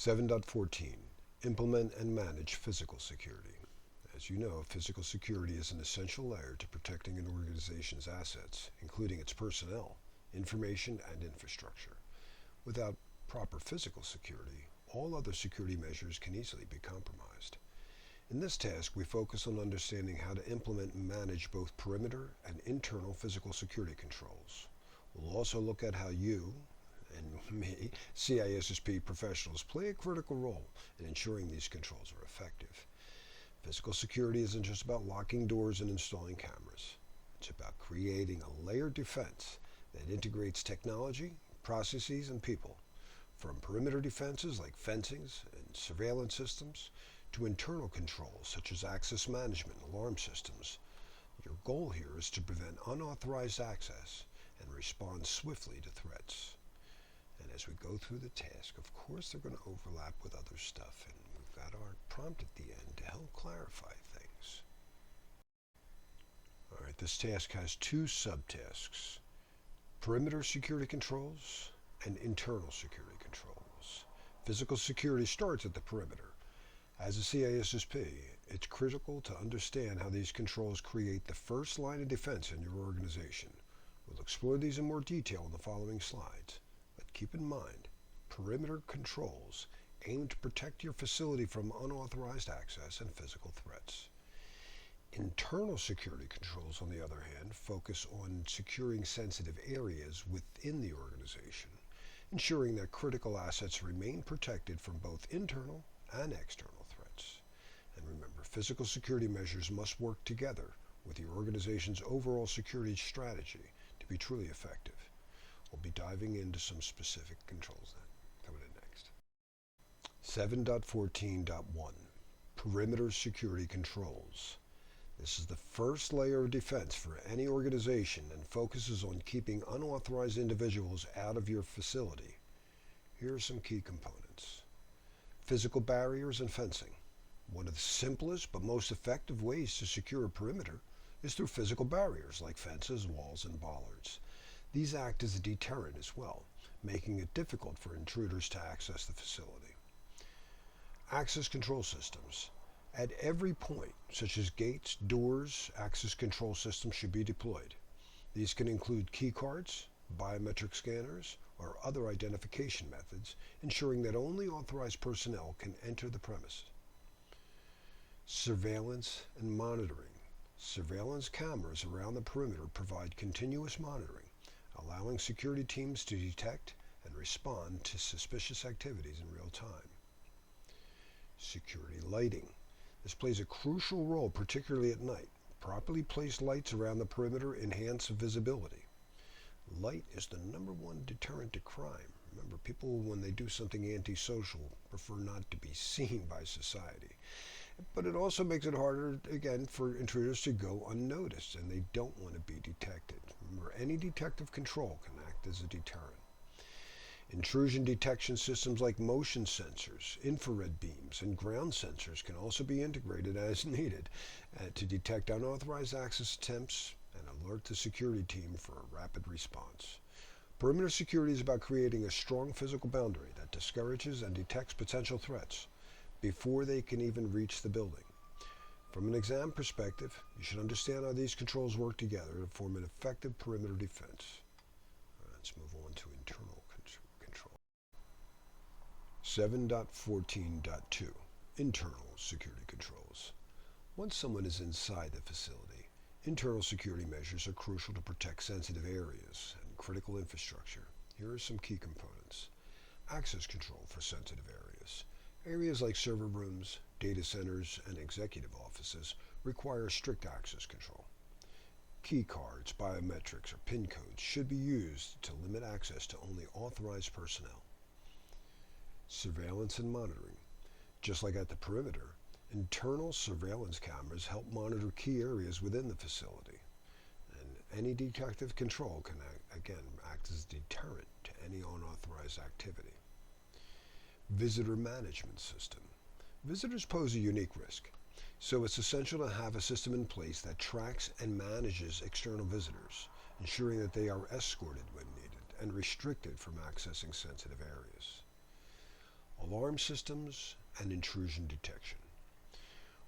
7.14 Implement and manage physical security. As you know, physical security is an essential layer to protecting an organization's assets, including its personnel, information, and infrastructure. Without proper physical security, all other security measures can easily be compromised. In this task, we focus on understanding how to implement and manage both perimeter and internal physical security controls. We'll also look at how you, and me, CISSP professionals play a critical role in ensuring these controls are effective. Physical security isn't just about locking doors and installing cameras. It's about creating a layered defense that integrates technology, processes, and people, from perimeter defenses like fencings and surveillance systems to internal controls such as access management and alarm systems. Your goal here is to prevent unauthorized access and respond swiftly to threats. And as we go through the task, of course they're going to overlap with other stuff, and we've got our prompt at the end to help clarify things. Alright, this task has two subtasks: perimeter security controls and internal security controls. Physical security starts at the perimeter. As a CISSP, it's critical to understand how these controls create the first line of defense in your organization. We'll explore these in more detail in the following slides. But keep in mind, perimeter controls aim to protect your facility from unauthorized access and physical threats. Internal security controls, on the other hand, focus on securing sensitive areas within the organization, ensuring that critical assets remain protected from both internal and external threats. And remember, physical security measures must work together with your organization's overall security strategy to be truly effective. We'll be diving into some specific controls then. Coming in next. 7.14.1 Perimeter Security Controls. This is the first layer of defense for any organization and focuses on keeping unauthorized individuals out of your facility. Here are some key components. Physical barriers and fencing. One of the simplest but most effective ways to secure a perimeter is through physical barriers like fences, walls, and bollards. These act as a deterrent as well, making it difficult for intruders to access the facility. Access control systems. At every point, such as gates, doors, access control systems should be deployed. These can include key cards, biometric scanners, or other identification methods, ensuring that only authorized personnel can enter the premise. Surveillance and monitoring. Surveillance cameras around the perimeter provide continuous monitoring, allowing security teams to detect and respond to suspicious activities in real time. Security lighting. This plays a crucial role, particularly at night. Properly placed lights around the perimeter enhance visibility. Light is the #1 deterrent to crime. Remember, people, when they do something antisocial, prefer not to be seen by society. But it also makes it harder, again, for intruders to go unnoticed, and they don't want to be detected. Remember, any detective control can act as a deterrent. Intrusion detection systems like motion sensors, infrared beams, and ground sensors can also be integrated as needed to detect unauthorized access attempts and alert the security team for a rapid response. Perimeter security is about creating a strong physical boundary that discourages and detects potential threats before they can even reach the building. From an exam perspective, you should understand how these controls work together to form an effective perimeter defense. Let's move on to internal control. 7.14.2 Internal security controls. Once someone is inside the facility, internal security measures are crucial to protect sensitive areas and critical infrastructure. Here are some key components. Access control for sensitive areas. Areas like server rooms, data centers, and executive offices require strict access control. Key cards, biometrics, or PIN codes should be used to limit access to only authorized personnel. Surveillance and monitoring. Just like at the perimeter, internal surveillance cameras help monitor key areas within the facility. And any detective control can, again, act as a deterrent to any unauthorized activity. Visitor management system. Visitors pose a unique risk, so it's essential to have a system in place that tracks and manages external visitors, ensuring that they are escorted when needed and restricted from accessing sensitive areas. alarm systems, and intrusion detection.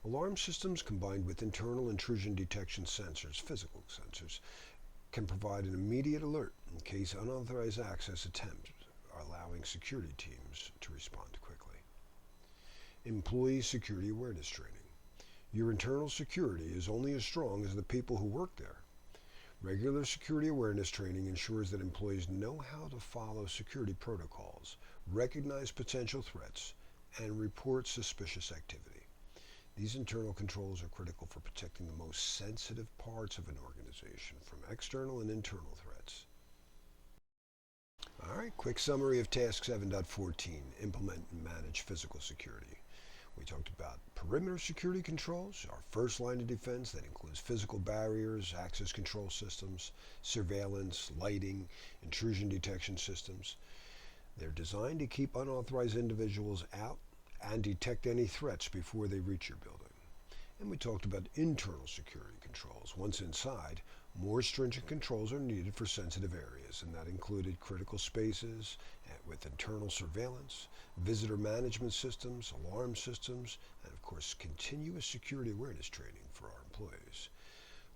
Alarm systems combined with internal intrusion detection sensors, physical sensors, can provide an immediate alert in case unauthorized access attempts, allowing security teams to respond quickly. Employee security awareness training. Your internal security is only as strong as the people who work there. Regular security awareness training ensures that employees know how to follow security protocols, recognize potential threats, and report suspicious activity. These internal controls are critical for protecting the most sensitive parts of an organization from external and internal threats. All right, quick summary of Task 7.14, Implement and Manage Physical Security. We talked about perimeter security controls, our first line of defense that includes physical barriers, access control systems, surveillance, lighting, intrusion detection systems. They're designed to keep unauthorized individuals out and detect any threats before they reach your building. And we talked about internal security controls. Once inside, more stringent controls are needed for sensitive areas, and that included critical spaces with internal surveillance, visitor management systems, alarm systems, and of course continuous security awareness training for our employees.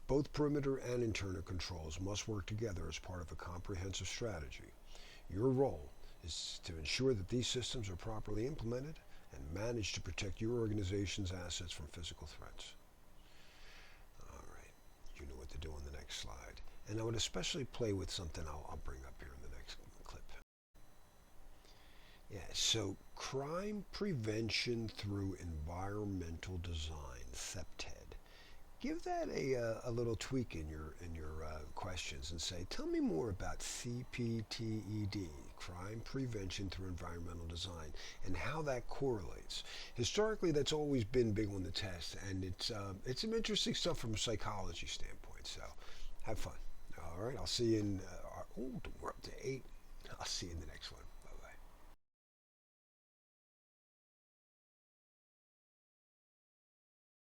Both perimeter and internal controls must work together as part of a comprehensive strategy. Your role is to ensure that these systems are properly implemented and managed to protect your organization's assets from physical threats. All right, you know what to do on the next slide. And I would especially play with something I'll bring up here in the next clip. Yeah, so crime prevention through environmental design, CEPTED. Give that a little tweak in your questions and say, tell me more about CPTED, crime prevention through environmental design, and how that correlates. Historically, that's always been big on the test, and it's some interesting stuff from a psychology standpoint. So, have fun. All right, I'll see you in. We're up to 8. I'll see you in the next one.